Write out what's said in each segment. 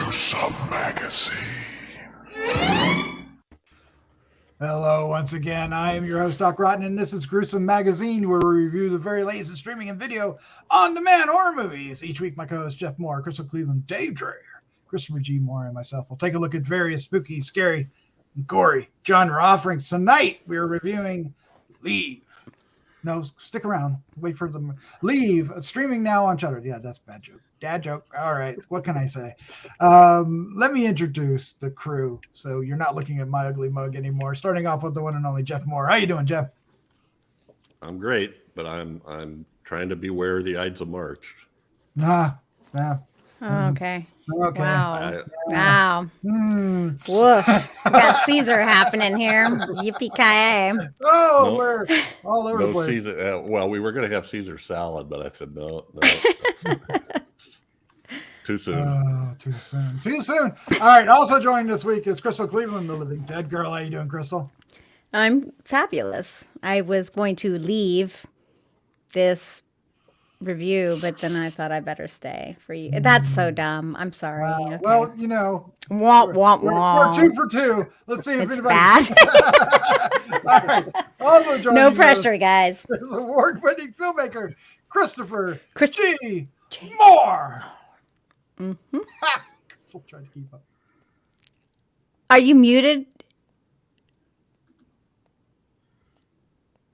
Gruesome Magazine. Hello, once again. I am your host, Doc Rotten, and this is Gruesome Magazine, where we review the very latest in streaming and video on-demand horror movies. Each week, my co-host Jeff Mohr, Crystal Cleveland, Dave Dreher, Christopher G. Mohr, and myself will take a look at various spooky, scary, and gory genre offerings. Tonight, we are reviewing Leave. No, stick around. Wait for them. Leave. Streaming now on Shudder. Yeah, that's a bad joke. Dad joke. All right. What can I say? Let me introduce the crew, so you're not looking at my ugly mug anymore. Starting off with the one and only Jeff Mohr. How you doing, Jeff? I'm great, but I'm trying to beware the Ides of March. Nah. Oh, okay. Okay. Wow. Wow. Woof. We got Caesar happening here. Yippee-ki-yay. Oh, No. we're all over the No place. Caesar. Well, we were going to have Caesar salad, but I said no. Too soon. Oh, too soon. Too soon. All right. Also joining this week is Crystal Cleveland, the living dead girl. How you doing, Crystal? I'm fabulous. I was going to leave this review, but then I thought I better stay for you. That's so dumb. I'm sorry. Okay. Well, you know, Womp, womp, we're womp. 2 for 2. Let's see if It's anybody. bad. All right. Also joining No us pressure, guys. is award-winning filmmaker Christopher G. G. Mohr. Mm-hmm. Still trying to keep up. Are you muted?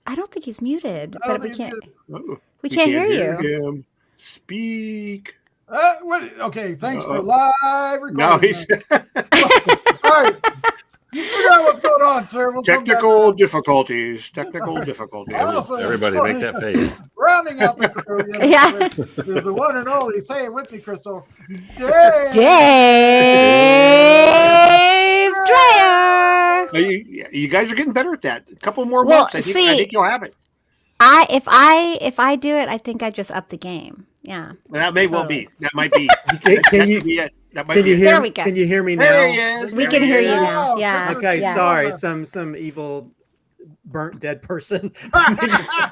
I don't think he's muted, I don't but we think can't. he's Oh, We can't hear you. him speak. What? Okay, thanks for Uh-oh. live recording. No, he's All right. Figure out what's going on, sir. We'll come back. technical difficulties. Technical difficulties. Also, Everybody make that face. rounding out the crew, Yeah. is the one and only. Say it with me, Crystal. Dave. Dave Dreher. You guys are getting better at that. A couple more Well, months. I see- think you'll have it. If I do it, I think I just up the game. Yeah. That may well be. That might be. Can That you could be it. That might can be you it. hear There we go. Can you hear me There now? he is. We There can he hear you is. now. Yeah. Okay, Yeah. sorry. Some evil burnt dead person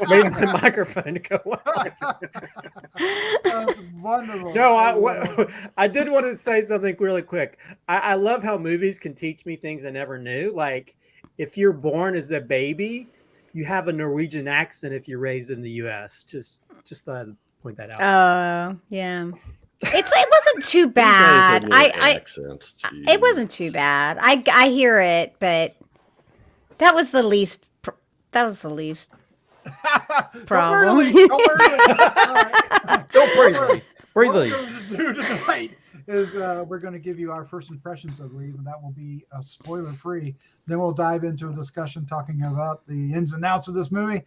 made my microphone go out. That's wonderful. No, I did want to say something really quick. I love how movies can teach me things I never knew. Like if you're born as a baby, you have a Norwegian accent if you're raised in the U.S. Just thought I'd point that out. Oh, yeah. It wasn't too bad. It wasn't too bad. I hear it, but that was the least. That was the least problem. Don't worry. Breathe. What we're going to do tonight is we're going to give you our first impressions of Leave, and that will be spoiler-free. Then we'll dive into a discussion talking about the ins and outs of this movie.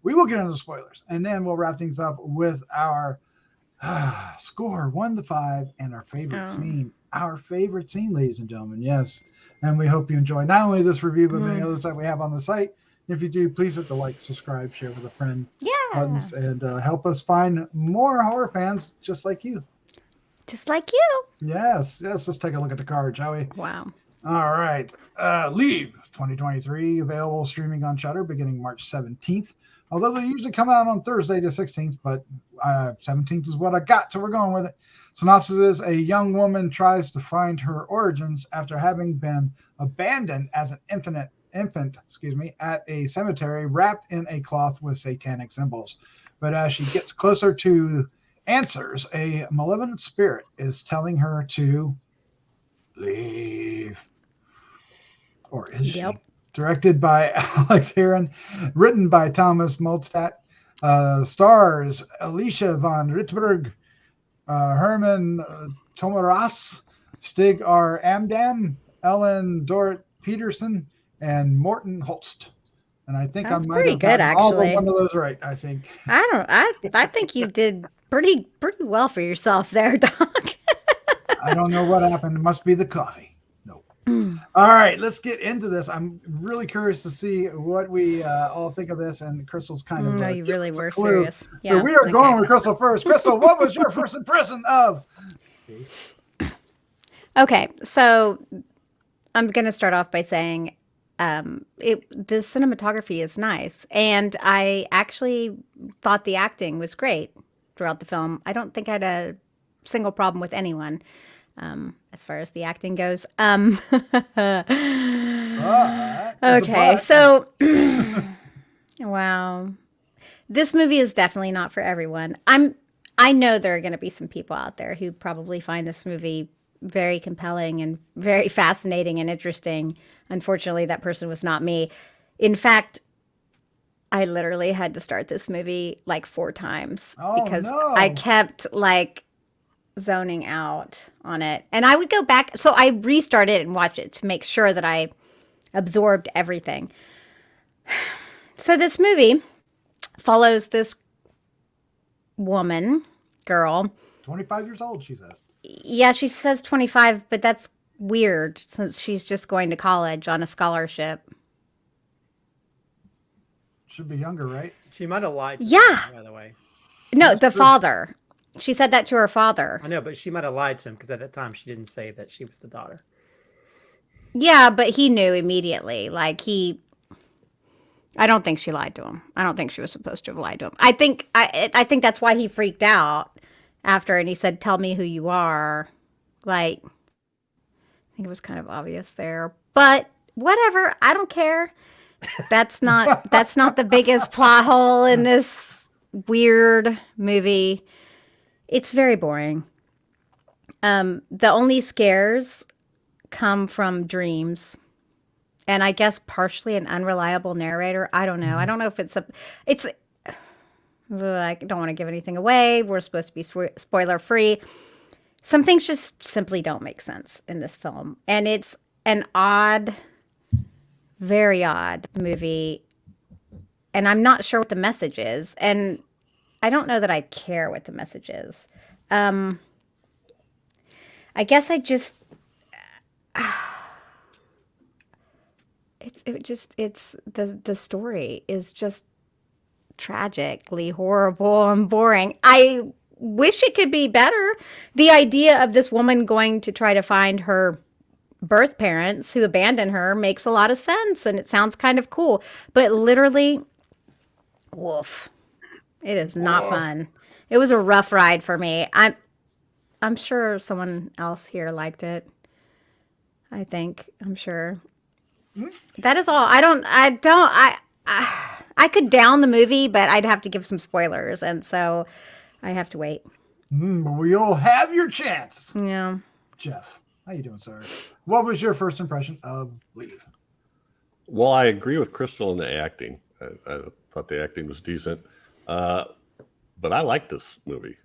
We will get into spoilers, and then we'll wrap things up with our score 1 to 5 and our favorite scene. Our favorite scene, ladies and gentlemen. Yes, and we hope you enjoy not only this review, but many others that we have on the site. If you do, please hit the like, subscribe, share with a friend buttons, and help us find more horror fans just like you. Just like you. Yes. Let's take a look at the card, shall we? Wow. All right. Leave 2023, available streaming on Shudder beginning March 17th. Although they usually come out on Thursday the 16th, but 17th is what I got, so we're going with it. Synopsis is a young woman tries to find her origins after having been abandoned as an infant, at a cemetery wrapped in a cloth with satanic symbols. But as she gets closer to answers, a malevolent spirit is telling her to leave. Or is she? Directed by Alex Herron, written by Thomas Moldestad, stars Alicia von Rittberg, Herman Tommeraas, Stig R. Amdam, Ellen Dorrit Petersen, and Morten Holst. And I think That's I might pretty have good, gotten all but actually. one of those right, I think. I think you did pretty well for yourself there, Doc. I don't know what happened. It must be the coffee. No. All right, let's get into this. I'm really curious to see what we all think of this. And Crystal's kind of. No, you really were clue. serious. So we are going with Crystal first. Crystal, what was your first impression of? Okay, so I'm going to start off by saying the cinematography is nice, and I actually thought the acting was great throughout the film. I don't think I had a single problem with anyone. as far as the acting goes. But, Okay, so wow. This movie is definitely not for everyone. I know there are going to be some people out there who probably find this movie very compelling and very fascinating and interesting. Unfortunately, that person was not me. In fact, I literally had to start this movie like 4 times because I kept like zoning out on it. And I would go back. So I restarted and watched it to make sure that I absorbed everything. So this movie follows this girl. 25 years old, she says. Yeah, she says 25, but that's weird since she's just going to college on a scholarship. Should be younger, right? She might have lied. Yeah. Him, by the way. No, the father. She said that to her father. I know, but she might have lied to him because at that time she didn't say that she was the daughter. Yeah, but he knew immediately. Like I don't think she lied to him. I don't think she was supposed to have lied to him. I think that's why he freaked out after, and he said, "Tell me who you are." Like, I think it was kind of obvious there, but whatever. I don't care. That's not the biggest plot hole in this weird movie. It's very boring. The only scares come from dreams. And I guess partially an unreliable narrator. I don't know. I don't know if it's I don't want to give anything away. We're supposed to be spoiler free. Some things just simply don't make sense in this film. And it's an odd, very odd movie. And I'm not sure what the message is. And I don't know that I care what the message is. I guess I just... It's the story is just tragically horrible and boring. I wish it could be better. The idea of this woman going to try to find her birth parents who abandoned her makes a lot of sense, and it sounds kind of cool. But literally, woof, it is not fun. It was a rough ride for me. I'm sure someone else here liked it. I'm sure. That is all. I could down the movie, but I'd have to give some spoilers, and so I have to wait. But you'll have your chance. Yeah. Jeff, how you doing, sir? What was your first impression of Leave? Well, I agree with Crystal in the acting. I thought the acting was decent, but I liked this movie.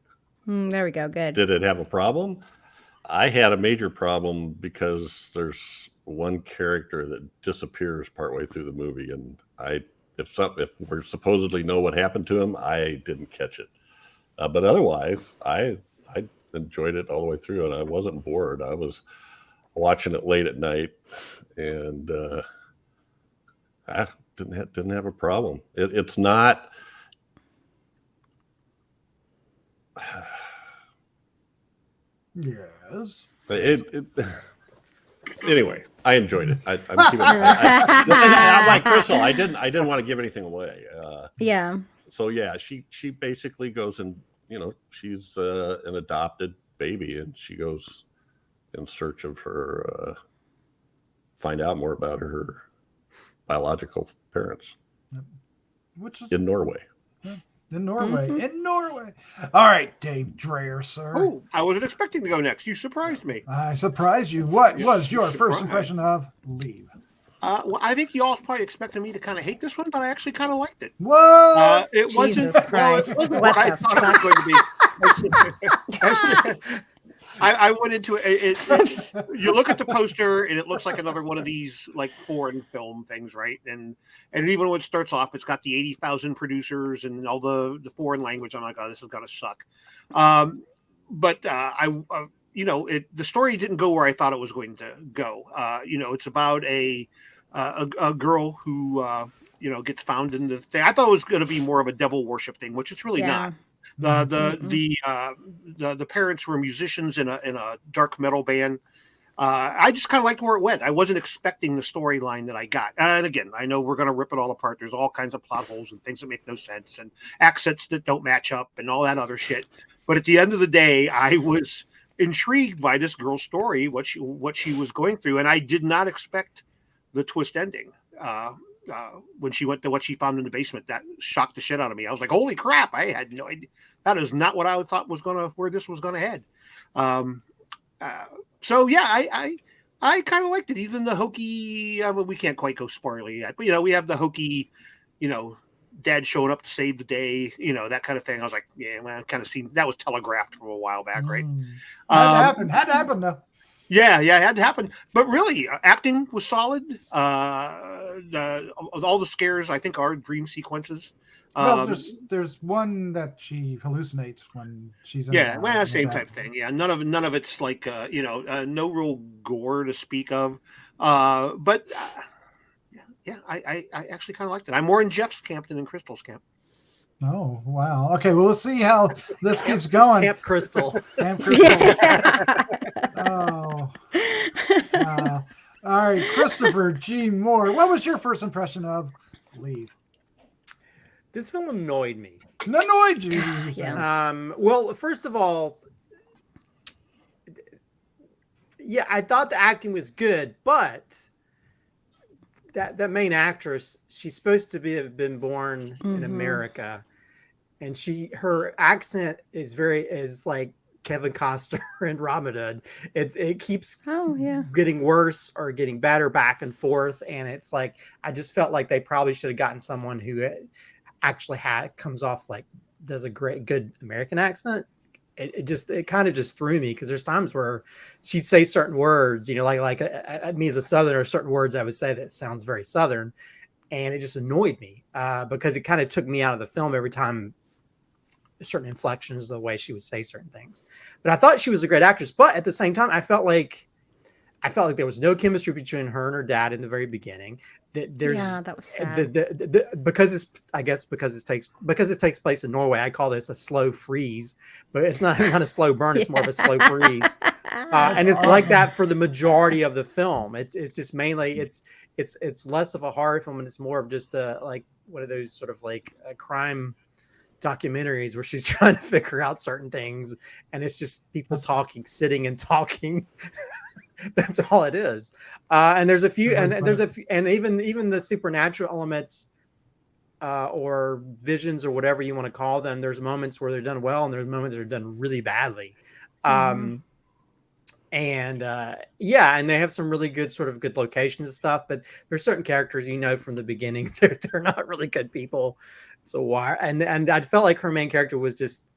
There we go. Good. Did it have a problem? I had a major problem because there's one character that disappears partway through the movie, and if we supposedly know what happened to him, I didn't catch it. But otherwise, I enjoyed it all the way through, and I wasn't bored. I was watching it late at night, and I didn't have a problem. It's not. Yes. Anyway, I enjoyed it. I'm like Crystal. I didn't want to give anything away. Yeah. So yeah, she basically goes and she's an adopted baby, and she goes in search of her, find out more about her biological parents, Which is in Norway. In Norway. Mm-hmm. In Norway. All right, Dave Dreher, sir. Oh, I wasn't expecting to go next. You surprised me. I surprised you. What was your first impression of Leave? Well, I think you all probably expected me to kind of hate this one, but I actually kind of liked it. What? It Jesus wasn't. Christ. It wasn't What what I the thought it was going to be. I went into it. You look at the poster, and it looks like another one of these like foreign film things, right? And even when it starts off, it's got the 80,000 producers and all the foreign language. I'm like, oh, this is gonna suck. But the story didn't go where I thought it was going to go. It's about a girl who gets found in the thing. I thought it was going to be more of a devil worship thing, which it's really not. The parents were musicians in a dark metal band. I just kind of liked where it went. I wasn't expecting the storyline that I got. And again, I know we're going to rip it all apart. There's all kinds of plot holes and things that make no sense and accents that don't match up and all that other shit. But at the end of the day, I was intrigued by this girl's story, what she was going through, and I did not expect the twist ending. When she went to what she found in the basement, that shocked the shit out of me. I was like, "Holy crap!" I had no idea. That is not what I thought was where this was gonna head. So yeah, I kind of liked it. Even the hokey, we can't quite go spoiler yet, but we have the hokey, dad showing up to save the day, that kind of thing. I was like, yeah, well, I kind of seen that was telegraphed from a while back, right? Had to happen though. Yeah, it had to happen. But really, acting was solid. All the scares, I think, are dream sequences. Well, there's one that she hallucinates when she's in the same type of thing. Yeah, none of it's like no real gore to speak of. But I actually kind of liked it. I'm more in Jeff's camp than in Crystal's camp. Oh wow! Okay, well, let's see how this keeps going. Camp Crystal. Camp Crystal. Oh. All right, Christopher G. Mohr. What was your first impression of Leave? This film annoyed me. Annoyed you? Yeah. Well, first of all, yeah, I thought the acting was good, but that main actress, she's supposed to have been born in America, and her accent is like Kevin Costner and Robin Hood. It keeps getting worse or getting better back and forth, and it's like I just felt like they probably should have gotten someone who actually comes off like does a good American accent. It kind of just threw me because there's times where she'd say certain words, like me as a Southerner, certain words I would say that sounds very Southern, and it just annoyed me because it kind of took me out of the film every time. Certain inflections, the way she would say certain things, but I thought she was a great actress. But at the same time, I felt like there was no chemistry between her and her dad in the very beginning. That was sad. Because it takes place in Norway. I call this a slow freeze, but it's not a slow burn. It's more of a slow freeze, and it's like that for the majority of the film. It's just mainly it's less of a horror film, and it's more of just like one of those sort of like a crime documentaries where she's trying to figure out certain things, and it's just people sitting and talking. That's all it is. And there's a few, and even the supernatural elements or visions or whatever you want to call them. There's moments where they're done well, and there's moments that are done really badly. And they have some really good good locations and stuff, but there's certain characters from the beginning they're not really good people. So why? And I felt like her main character was just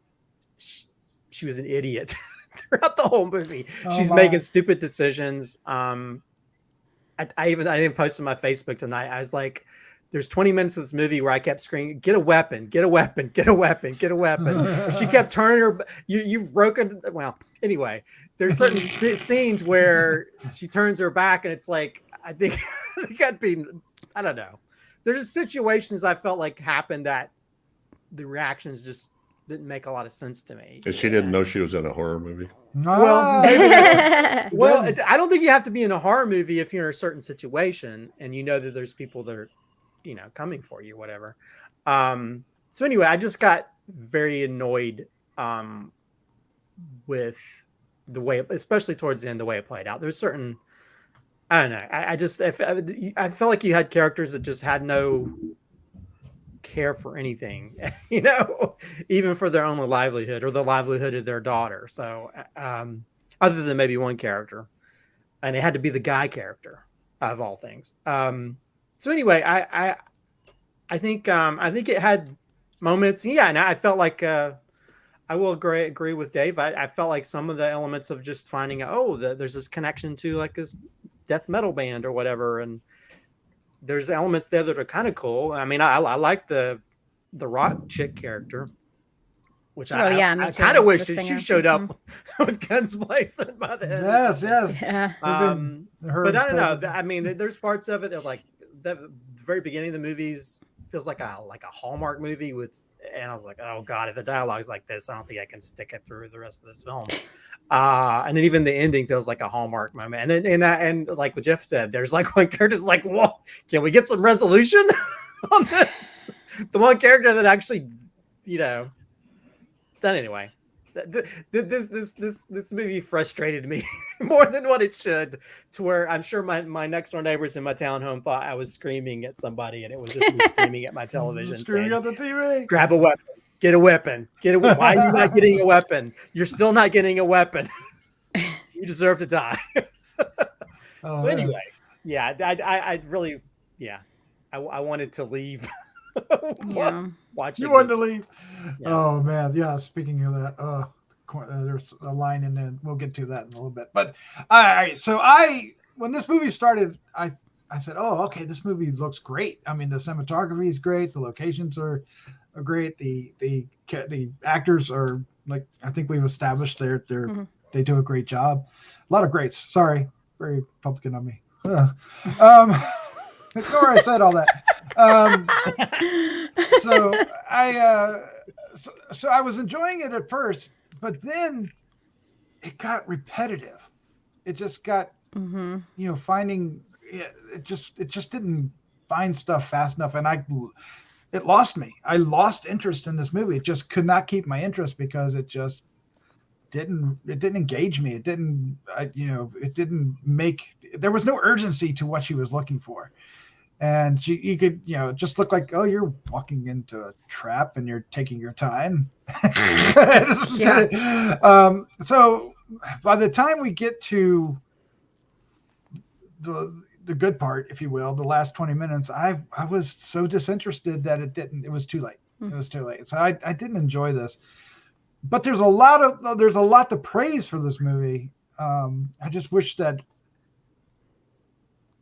she was an idiot throughout the whole movie. She's making stupid decisions. I even posted on my Facebook tonight. I was like, there's 20 minutes of this movie where I kept screaming, "Get a weapon! Get a weapon! Get a weapon! Get a weapon!" She kept turning her. You've broken. Well, anyway, there's certain scenes where she turns her back, and it's like I think I'd be. I don't know. There's just situations I felt like happened that the reactions just didn't make a lot of sense to me. And she didn't know she was in a horror movie. Well, I don't think you have to be in a horror movie if you're in a certain situation and you know that there's people that are, coming for you, whatever. So anyway, I just got very annoyed with the way, especially towards the end, the way it played out. There's certain. I don't know. I felt like you had characters that just had no care for anything, even for their own livelihood or the livelihood of their daughter. So, other than maybe one character, and it had to be the guy character of all things. So anyway, I think it had moments. Yeah, and I felt like I will agree with Dave. I felt like some of the elements of just finding out, there's this connection to like this death metal band or whatever, and there's elements there that are kind of cool. I mean, I like the rock chick character, which I kind of wish that she showed up with guns blazing by the head. Yes. Yeah. But I don't know. I mean, there's parts of it that like the very beginning of the movies feels like a Hallmark movie and I was like, oh God, if the dialogue's like this, I don't think I can stick it through the rest of this film. And then even the ending feels like a Hallmark moment. And like what Jeff said, there's like one character's like, whoa, can we get some resolution on this? The one character that actually, but anyway, This movie frustrated me more than what it should, to where I'm sure my next door neighbors in my townhome thought I was screaming at somebody, and it was just me screaming at my television Screaming saying, at the TV. grab a weapon, get a weapon, why are you not getting a weapon? You're still not getting a weapon. You deserve to die. Oh, So man. anyway, yeah, I really, yeah, I wanted to leave. Yeah. Watching You wanted this. to leave. Yeah. Oh man, yeah. Speaking of that, there's a line in there. We'll get to that in a little bit. But all right, so when this movie started, I said, oh, okay, this movie looks great. I mean, the cinematography is great. The locations are great. The actors are, like, I think we've established they do a great job. A lot of greats. Sorry, very Republican of me. Before I said all that. So I was enjoying it at first, but then it got repetitive. It just got, finding it just didn't find stuff fast enough, and it lost me. I lost interest in this movie. It just could not keep my interest because it just didn't engage me. It didn't there was no urgency to what she was looking for. And you could, just look like, oh, you're walking into a trap and you're taking your time. Yeah. So by the time we get to the good part, if you will, the last 20 minutes, I was so disinterested that it was too late. It was too late. So I didn't enjoy this. But there's a lot to praise for this movie. I just wish that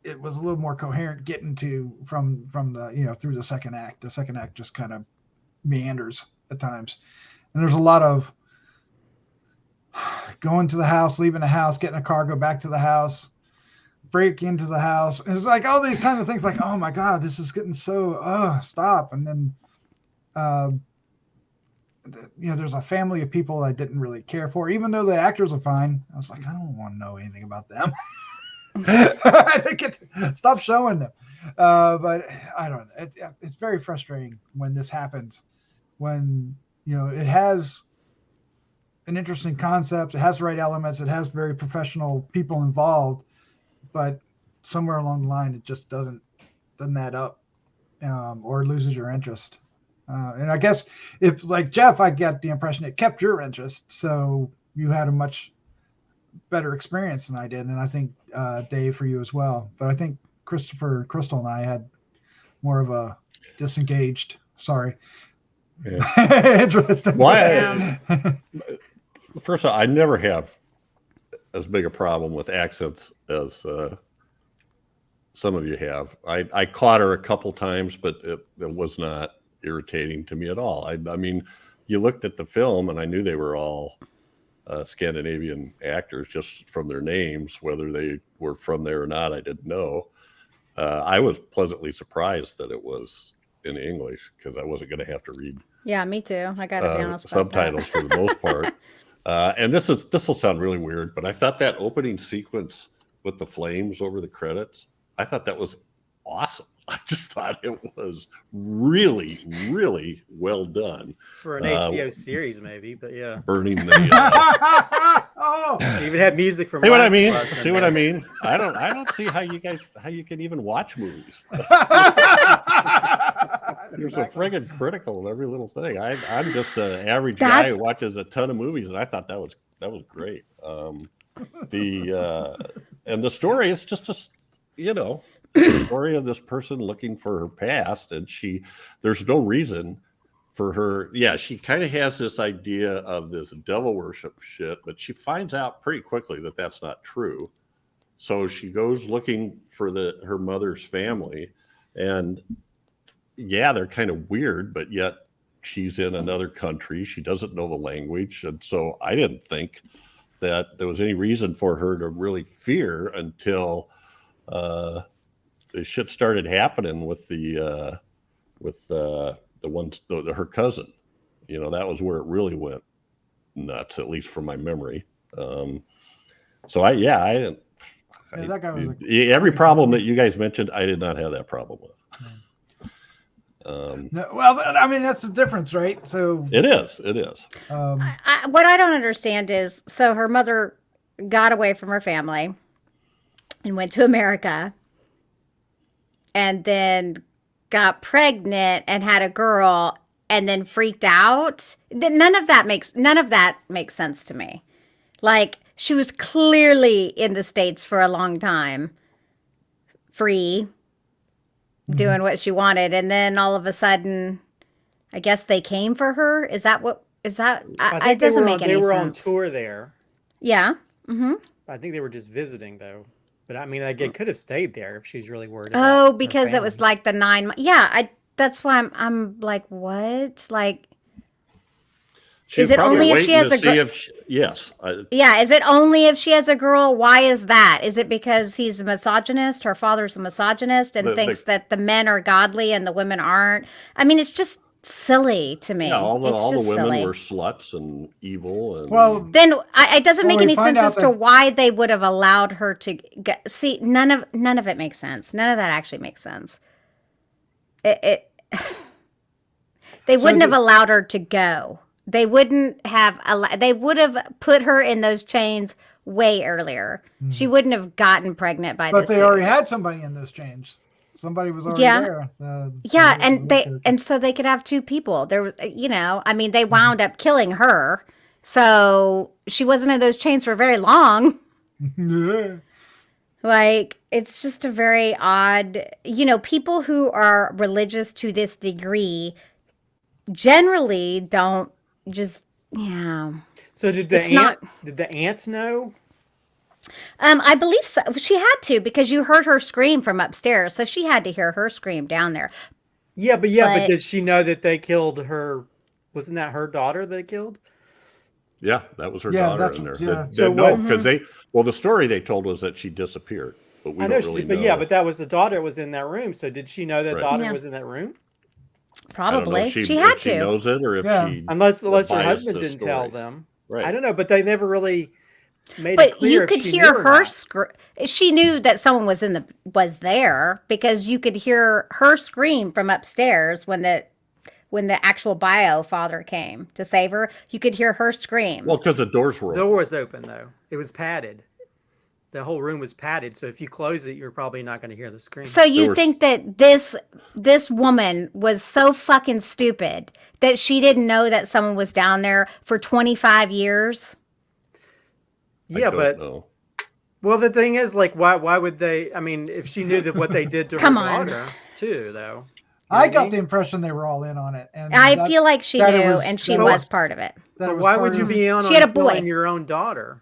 it was a little more coherent getting to from the through the second act. The second act just kind of meanders at times, and there's a lot of going to the house, leaving the house, getting a car, go back to the house, break into the house, and it's like all these kind of things. Like, oh my god, this is getting so stop. And then there's a family of people I didn't really care for, even though the actors are fine. I was like, I don't want to know anything about them. I think stop showing them. But I don't know. It's very frustrating when this happens. When it has an interesting concept, it has the right elements, it has very professional people involved, but somewhere along the line it just doesn't add up, or loses your interest. And I guess if, like Jeff, I get the impression it kept your interest, so you had a much better experience than I did, and I think Dave, for you as well. But I think Crystal and I had more of a disengaged, interest. Why? First of all, I never have as big a problem with accents as some of you have. I caught her a couple times, but it was not irritating to me at all. I mean, you looked at the film, and I knew they were all Scandinavian actors just from their names. Whether they were from there or not, I didn't know. I was pleasantly surprised that it was in English, because I wasn't going to have to read. Yeah, me too. I got to be honest. Subtitles for the most part. And this will sound really weird, but I thought that opening sequence with the flames over the credits, I thought that was awesome. I just thought it was really, really well done. For an HBO series, maybe, but yeah. Burning the... They even had music from... See what I mean? See what I mean? I don't see how you can even watch movies. You're so friggin' critical of every little thing. I'm just an average guy who watches a ton of movies, and I thought that was great. And the story is just the story of this person looking for her past, and there's no reason for her. Yeah, she kind of has this idea of this devil worship shit, but she finds out pretty quickly that that's not true. So she goes looking for her mother's family, and yeah, they're kind of weird, but yet she's in another country. She doesn't know the language, and so I didn't think that there was any reason for her to really fear until the shit started happening with her cousin. That was where it really went nuts, at least from my memory. I didn't. That guy was every problem that you guys mentioned, I did not have that problem with. No, well, I mean, that's the difference, right? So It is. It is. What I don't understand is, so her mother got away from her family and went to America, and then got pregnant and had a girl, and then freaked out. None of that makes sense to me. Like, she was clearly in the States for a long time, free, doing what she wanted, and then all of a sudden, I guess they came for her. Is that what? Is that? It doesn't make any sense. They were on tour there. Yeah. Mm-hmm. I think they were just visiting though. But I mean, like, it could have stayed there if she's really worried. Oh, About because it was like the 9 months. Yeah, that's why I'm like, what? Like, is it only if she has a girl? Yes. Yeah, is it only if she has a girl? Why is that? Is it because he's a misogynist? Her father's a misogynist and thinks that the men are godly and the women aren't? I mean, it's just silly to me. Yeah, all the women silly. were sluts and evil. And well, then it doesn't make any sense as to that why they would have allowed her to get. See, none of it makes sense. None of that actually makes sense. They wouldn't have allowed her to go. They wouldn't have. They would have put her in those chains way earlier. She wouldn't have gotten pregnant by this. But they already had somebody in those chains. Somebody was already there. And so they could have two people. There was, I mean, they wound up killing her, so she wasn't in those chains for very long. Yeah. Like, it's just a very odd, people who are religious to this degree generally don't just, yeah. So did the aunt know? I believe so. She had to, because you heard her scream from upstairs, so she had to hear her scream down there. Yeah, but did she know that they killed her? Wasn't that her daughter they killed? Yeah, that was her daughter in there. Yeah. The story they told was that she disappeared, but we don't really know. But that was the daughter was in that room. So did she know that daughter was in that room? Probably. She had to. She knows it, or if she unless her husband didn't tell them. Right. I don't know, but they never really made but it clear. You could hear her scream. She knew that someone was there, because you could hear her scream from upstairs when the actual bio father came to save her. You could hear her scream. Well, because the doors were open. The door was open though. It was padded. The whole room was padded, so if you close it, you're probably not going to hear the scream. So you think that this woman was so fucking stupid that she didn't know that someone was down there for 25 years? Yeah, but well, the thing is, like, why would they? I mean, if she knew that what they did to her daughter too, though. I got the impression they were all in on it, and I feel like she knew, and she was part of it. But why would you be on? She had a boy. Your own daughter.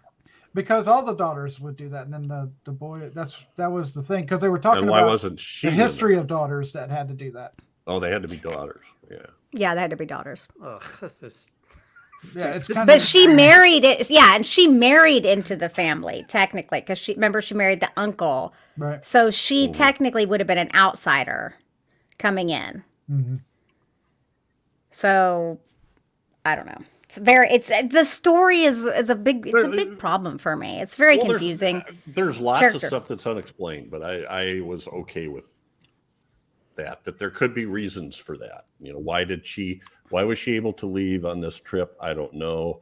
Because all the daughters would do that, and then the boy. That was the thing, because they were talking why about wasn't she the history of daughters that had to do that. Oh, they had to be daughters. Yeah. Yeah, they had to be daughters. Ugh, that's just. Yeah, it's kind but she married it. Yeah, and she married into the family technically, because she married the uncle. Right. So she technically would have been an outsider coming in. Mm-hmm. So I don't know. The story is a big problem for me. It's very confusing. There's lots of stuff that's unexplained, but I was okay with that there could be reasons for that. Why was she able to leave on this trip? I don't know.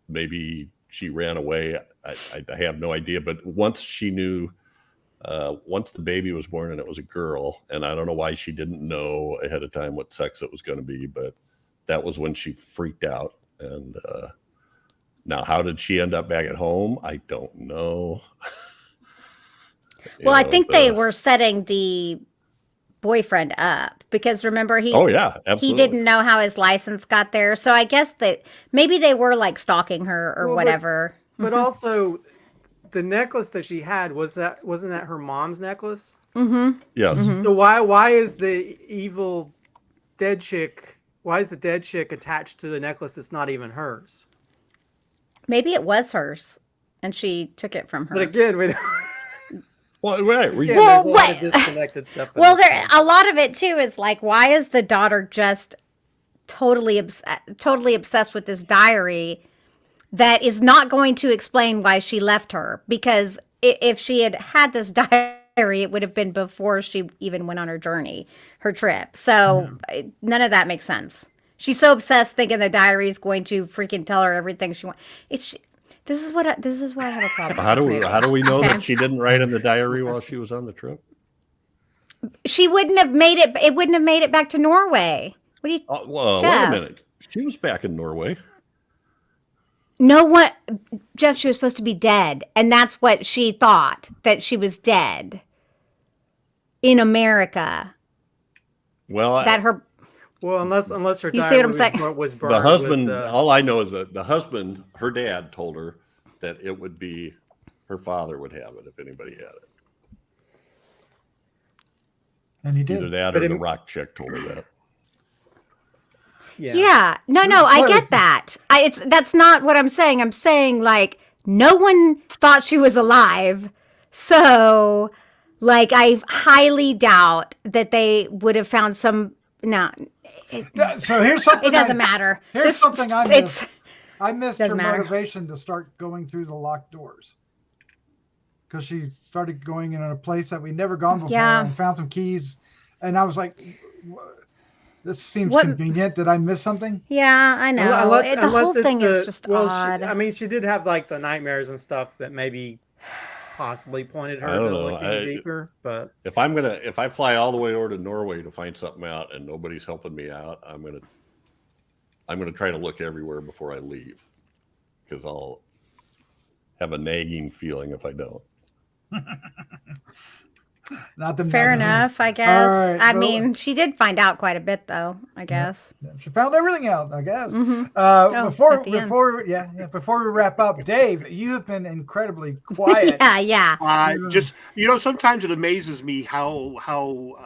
Maybe she ran away. I have no idea. But once she knew, once the baby was born and it was a girl, and I don't know why she didn't know ahead of time what sex it was going to be, but that was when she freaked out. And now, how did she end up back at home? I don't know. I think they were setting the boyfriend up, because remember he didn't know how his license got there. So I guess that maybe they were like stalking her or whatever. But also, the necklace that she had wasn't that her mom's necklace? Mm-hmm. Yes. Mm-hmm. So why is the evil dead chick? Why is the dead chick attached to the necklace that's not even hers? Maybe it was hers, and she took it from her. But again, well, right. There's a lot of disconnected stuff. A lot of it too is like, why is the daughter just totally obsessed with this diary that is not going to explain why she left her? Because if she had this diary it would have been before she even went on her trip. So none of that makes sense. She's so obsessed thinking the diary is going to freaking tell her everything she wants. This is why I have a problem. How do we know that she didn't write in the diary while she was on the trip? She wouldn't have made it. It wouldn't have made it back to Norway. What do you? Well, wait a minute. She was back in Norway. No one, Jeff. She was supposed to be dead, and that's what she thought, that she was dead in America. Well, unless her you see diary what I'm saying? was burned. The husband. All I know is that the husband, her dad, told her that it would be her father would have it if anybody had it. And he did. Either that or the rock chick told her that. Yeah. No, I get that. That's not what I'm saying. I'm saying, like, no one thought she was alive. So, like, I highly doubt that they would have found some. No. So here's something. It doesn't matter. Here's something I missed. I missed her matter. motivation to start going through the locked doors. Because she started going in a place that we'd never gone before and found some keys. And I was like, this seems convenient. Did I miss something? Yeah, I know. The whole thing is just odd. She did have like the nightmares and stuff that maybe possibly pointed her to looking deeper. But if I fly all the way over to Norway to find something out and nobody's helping me out, I'm gonna try to look everywhere before I leave, because I'll have a nagging feeling if I don't. Fair enough, I guess. Right, I mean, she did find out quite a bit, though, I guess. Yeah, she found everything out, I guess. Mm-hmm. Before we wrap up, Dave, you have been incredibly quiet. Yeah. Just, sometimes it amazes me how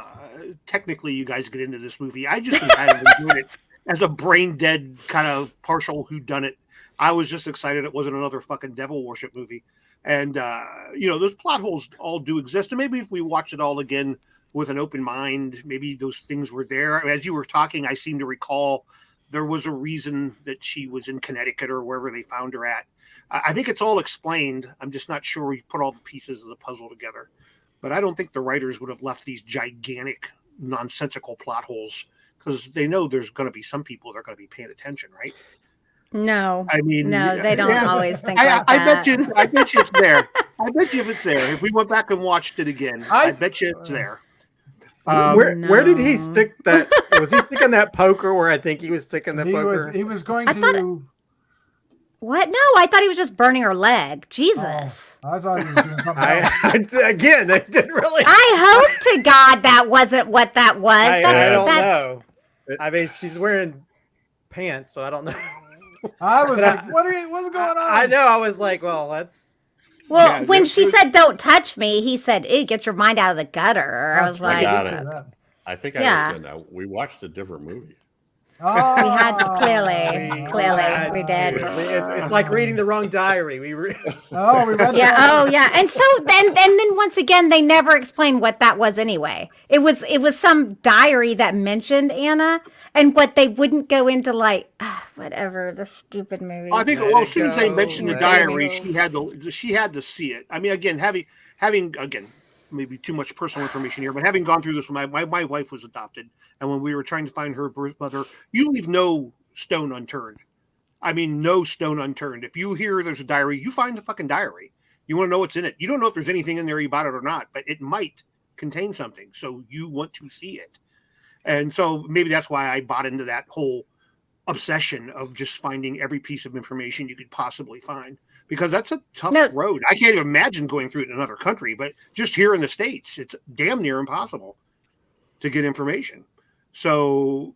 technically you guys get into this movie. I just kind of doing it as a brain dead kind of partial whodunit. I was just excited it wasn't another fucking devil worship movie. And, those plot holes all do exist. And maybe if we watch it all again with an open mind, maybe those things were there. As you were talking, I seem to recall there was a reason that she was in Connecticut or wherever they found her at. I think it's all explained. I'm just not sure we put all the pieces of the puzzle together. But I don't think the writers would have left these gigantic, nonsensical plot holes, because they know there's going to be some people that are going to be paying attention, right? No, I mean, they don't always think like that. I bet you it's there. I bet you if it's there. If we went back and watched it again, I bet you it's there. Where did he stick that? Was he sticking that poker where I think he was sticking the poker? He was going to. What? No, I thought he was just burning her leg. Jesus. I thought he was doing something else. Again, they didn't really. I hope to God that wasn't what that was. I don't know. I mean, she's wearing pants, so I don't know. I was like, what's going on? I know. I was like, well, that's. Well, when she said, "Don't touch me," he said, "Get your mind out of the gutter." I was like, I think I was we watched a different movie. Oh, we had clearly we did. It's like reading the wrong diary. We read. And so then once again, they never explained what that was anyway. It was some diary that mentioned Anna, and what they wouldn't go into, like, whatever, the stupid movie. I think as soon as they mentioned the diary, she had to see it. I mean, again, having maybe too much personal information here, but having gone through this, my wife was adopted, and when we were trying to find her birth mother, you leave no stone unturned. I mean, no stone unturned. If you hear there's a diary, you find the fucking diary. You want to know what's in it. You don't know if there's anything in there about it or not, but it might contain something, so you want to see it. And so maybe that's why I bought into that whole obsession of just finding every piece of information you could possibly find, because that's a tough road. I can't even imagine going through it in another country, but just here in the States, it's damn near impossible to get information. So,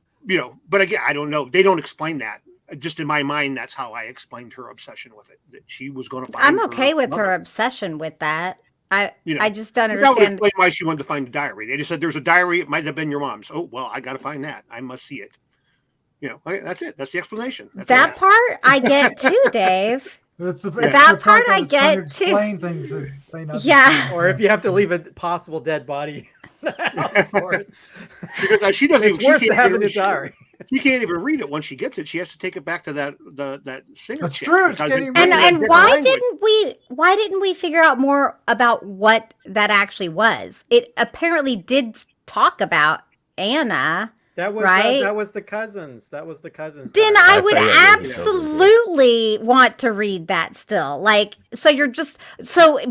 but again, I don't know. They don't explain that. Just in my mind, that's how I explained her obsession with it, that she was going to find I'm okay with her obsession with that. I just don't understand. That would explain why she wanted to find the diary. They just said, there's a diary. It might have been your mom's. Oh, well, I got to find that. I must see it. That's it. That's the explanation. That part I get too, Dave. That part I get too. Explain things that they know. Yeah. Or if you have to leave a possible dead body for it. Because she doesn't it's worth having the diary. She can't even read it once she gets it. She has to take it back to that singer. That's true. And why didn't we figure out more about what that actually was? It apparently did talk about Anna. That was right. That was the cousins. Then I would absolutely want to read that still. Like, so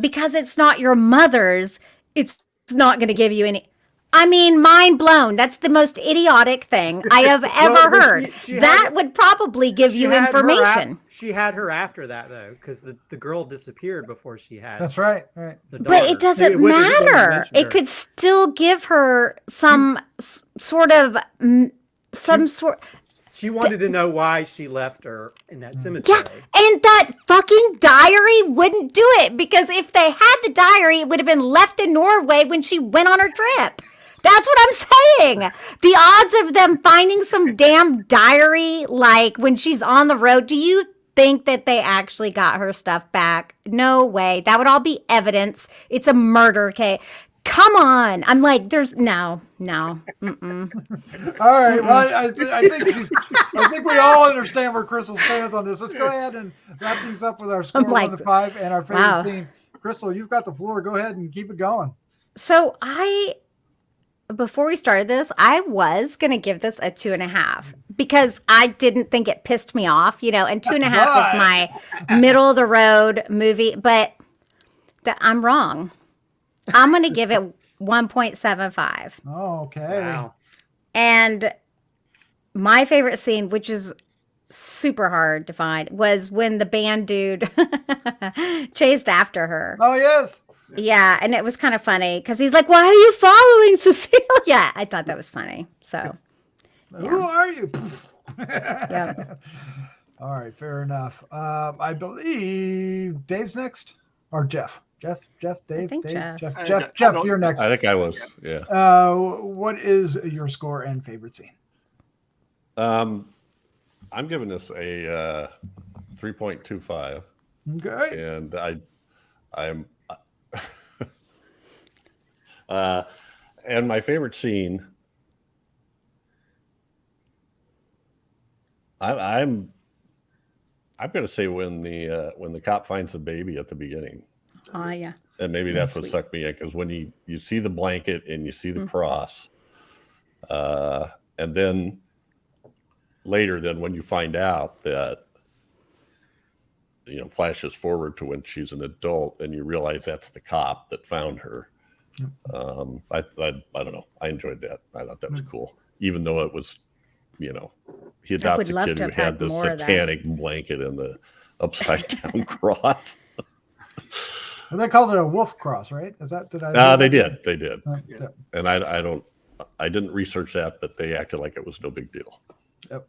because it's not your mother's, it's not going to give you any. I mean, mind blown. That's the most idiotic thing I have ever heard. That would probably give you information. She had her after that, though, because the girl disappeared before she had. That's right. Right. But it doesn't matter. It could still give her some sort. She wanted to know why she left her in that cemetery. Yeah, and that fucking diary wouldn't do it, because if they had the diary, it would have been left in Norway when she went on her trip. That's what I'm saying. The odds of them finding some damn diary, like when she's on the road, do you think that they actually got her stuff back? No way. That would all be evidence. It's a murder case. Come on. I'm like, there's no. Mm-mm. All right. Well, I think we all understand where Crystal stands on this. Let's go ahead and wrap things up with our score 1 to 5 and our favorite scene. Crystal, you've got the floor. Go ahead and keep it going. So before we started this, I was going to give this a 2.5 because I didn't think it pissed me off, and 2.5 is my middle of the road movie, but I'm wrong. I'm going to give it 1.75. Oh, okay. Wow. And my favorite scene, which is super hard to find, was when the band dude chased after her. Oh, yes. Yeah, and it was kind of funny because he's like, "Why are you following Cecilia?" I thought that was funny. So, yeah. Who are you? Yeah. All right, fair enough. I believe Dave's next, or Jeff. Jeff, Dave, Jeff, you're next. I think I was. Yeah. What is your score and favorite scene? I'm giving this a 3.25. Okay. And I'm. And my favorite scene, I'm going to say when the cop finds the baby at the beginning. Oh yeah. And maybe that's what sucked me in, because when you see the blanket and you see the cross, and then later, when you find out that, flashes forward to when she's an adult and you realize that's the cop that found her. I don't know. I enjoyed that. I thought that was cool, even though it was, he adopted a kid who had the satanic blanket and the upside down cross. And they called it a wolf cross, right? Is that they did. Yeah. And I didn't research that, but they acted like it was no big deal. Yep.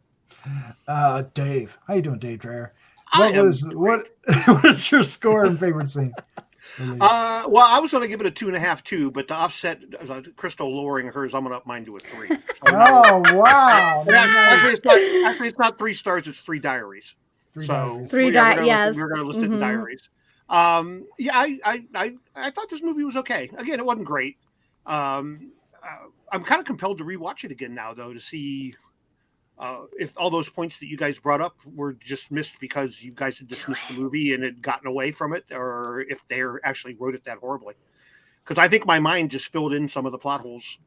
Dave, how you doing, Dave Dreher? What is your score and favorite scene? Well, I was going to give it a 2.5 too, but to offset Crystal lowering hers, I'm going to up mine to a 3. So oh wow! Actually, it's not 3 stars; it's 3 diaries. 3 diaries. Yes, we're going to list it in diaries. I thought this movie was okay. Again, it wasn't great. I'm kind of compelled to rewatch it again now, though, to see if all those points that you guys brought up were just missed because you guys had dismissed the movie and had gotten away from it, or if they actually wrote it that horribly. Because I think my mind just filled in some of the plot holes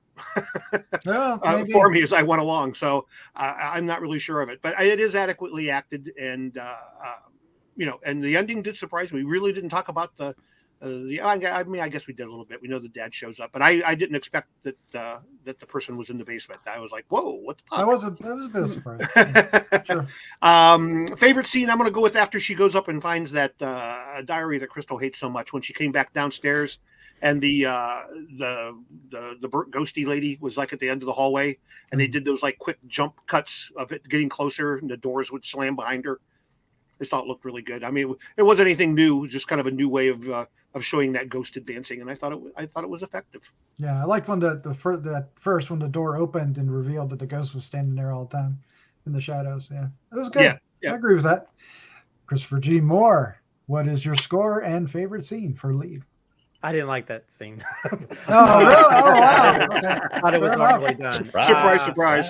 for me as I went along. So I'm not really sure of it, but it is adequately acted, and and the ending did surprise me. We really didn't talk about I guess we did a little bit. We know the dad shows up, but I didn't expect that the person was in the basement. I was like, whoa, what the fuck? That was a bit of a surprise. Sure. Favorite scene, I'm going to go with after she goes up and finds that diary that Crystal hates so much, when she came back downstairs and the ghosty lady was like at the end of the hallway, and they did those like quick jump cuts of it getting closer and the doors would slam behind her. I thought it looked really good. I mean, it wasn't anything new, just kind of a new way of showing that ghost advancing, and I thought it was effective. Yeah, I liked when first when the door opened and revealed that the ghost was standing there all the time in the shadows. Yeah, it was good. Yeah. I agree with that. Christopher G. Mohr, what is your score and favorite scene for lead? I didn't like that scene. Oh, really? Oh, wow. Okay. I thought it was Fair enough. horribly done. Surprise, surprise.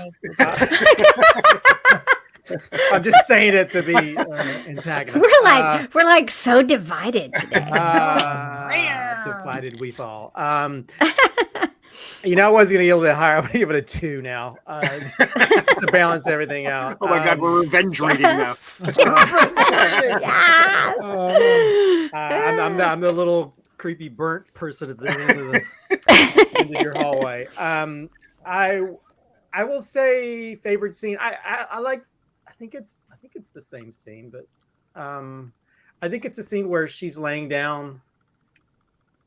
I'm just saying it to be antagonist. We're like so divided today. Divided we fall. You know, I was going to give it a little bit higher. I'm going to give it a 2 now to balance everything out. Oh my God, we're revenge rating now. Yes. I'm the little creepy burnt person at the end of your hallway. I will say favorite scene. I think it's the same scene, but I think it's the scene where she's laying down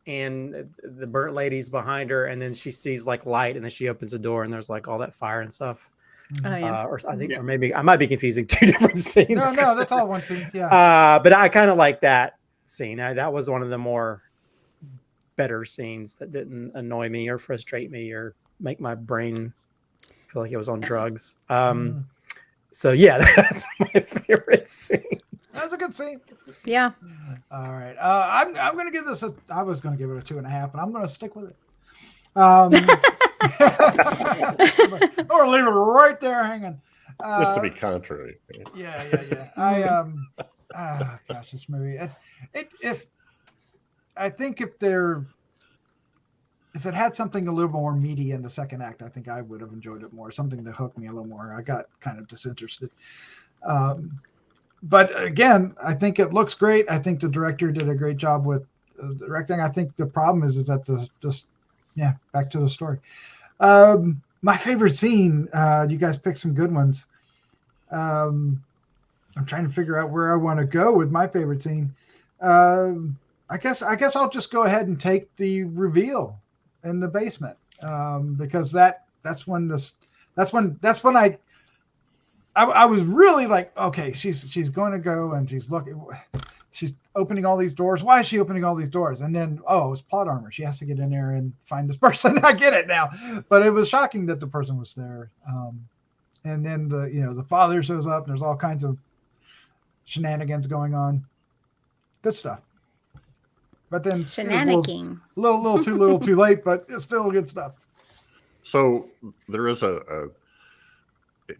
and the burnt lady's behind her, and then she sees like light, and then she opens the door, and there's like all that fire and stuff. Oh, yeah. Or maybe I might be confusing 2 different scenes. No, that's all one scene. Yeah. But I kind of like that scene. That was one of the more better scenes that didn't annoy me or frustrate me or make my brain feel like it was on drugs. So yeah, that's my favorite scene. That's a good scene. Yeah. All right. I'm going to give this I was going to give it a 2.5, but I'm going to stick with it. Or leave it right there hanging. Just to be contrary. Yeah. Gosh, this movie. I think if it had something a little more meaty in the second act, I think I would have enjoyed it more. Something to hook me a little more. I got kind of disinterested. But again, I think it looks great. I think the director did a great job with directing. I think the problem is that back to the story. My favorite scene, you guys picked some good ones. I'm trying to figure out where I want to go with my favorite scene. I guess I'll just go ahead and take the reveal in the basement, because that's when I was really like, okay, she's going to go and she's opening all these doors. Why is she opening all these doors? And then, it's plot armor. She has to get in there and find this person. I get it now, but it was shocking that the person was there. And then the father shows up and there's all kinds of shenanigans going on. Good stuff. But then shenanigans. Little too late, but it's still good stuff. So there is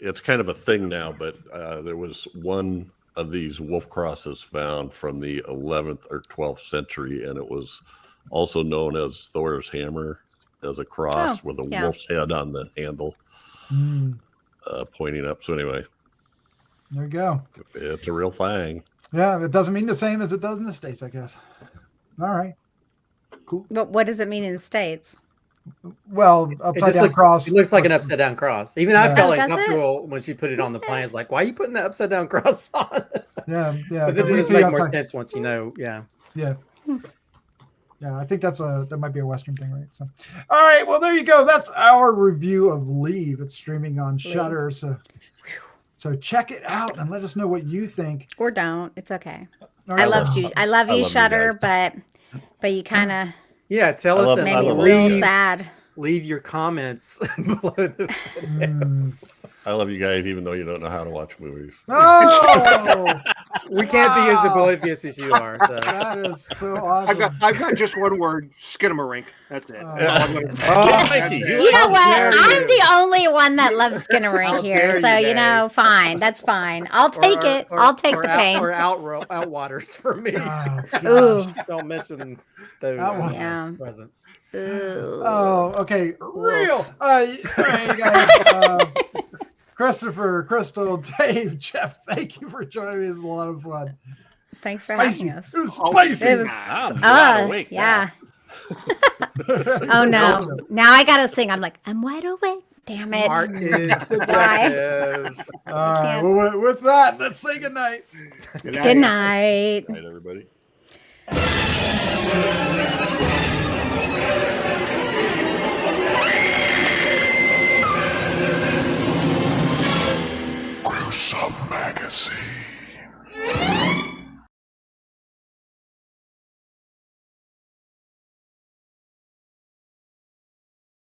it's kind of a thing now, but there was one of these wolf crosses found from the 11th or 12th century, and it was also known as Thor's hammer, as a cross with a wolf's head on the handle, pointing up. So anyway, there you go. It's a real thing. Yeah, it doesn't mean the same as it does in the States, I guess. All right, cool. But what does it mean in the States? Well, upside down cross. It looks like an upside down cross. Even I felt uncomfortable when she put it on the plane. It's like, why are you putting that upside down cross on? Yeah. But then it does make more sense once you know. Yeah. Yeah. Yeah, I think that might be a Western thing, right? So, all right. Well, there you go. That's our review of Leave. It's streaming on Shudder. So check it out and let us know what you think. Or don't. It's okay. Right. I love you, Shudder, but you kind of tell us made me a little sad. Leave your comments below the video. I love you guys, even though you don't know how to watch movies. Oh, we can't be as oblivious as you are. So. That is so awesome. I've got just one word: skinamarink. That's it. You know what? I'm the only one that loves Skinnerink here, so fine. That's fine. I'll take it. I'll take the pain. Or outwaters for me. Ooh. Don't mention those presents. Oh, okay. Real. Hey guys. Christopher, Crystal, Dave, Jeff, thank you for joining me. It was a lot of fun. Thanks for having us. It was spicy. It was, yeah. Oh no. Now I gotta sing. I'm like, I'm wide awake. Damn it. All right. Well, with that, let's say goodnight. Good night. Good night, everybody. Gruesome Magazine.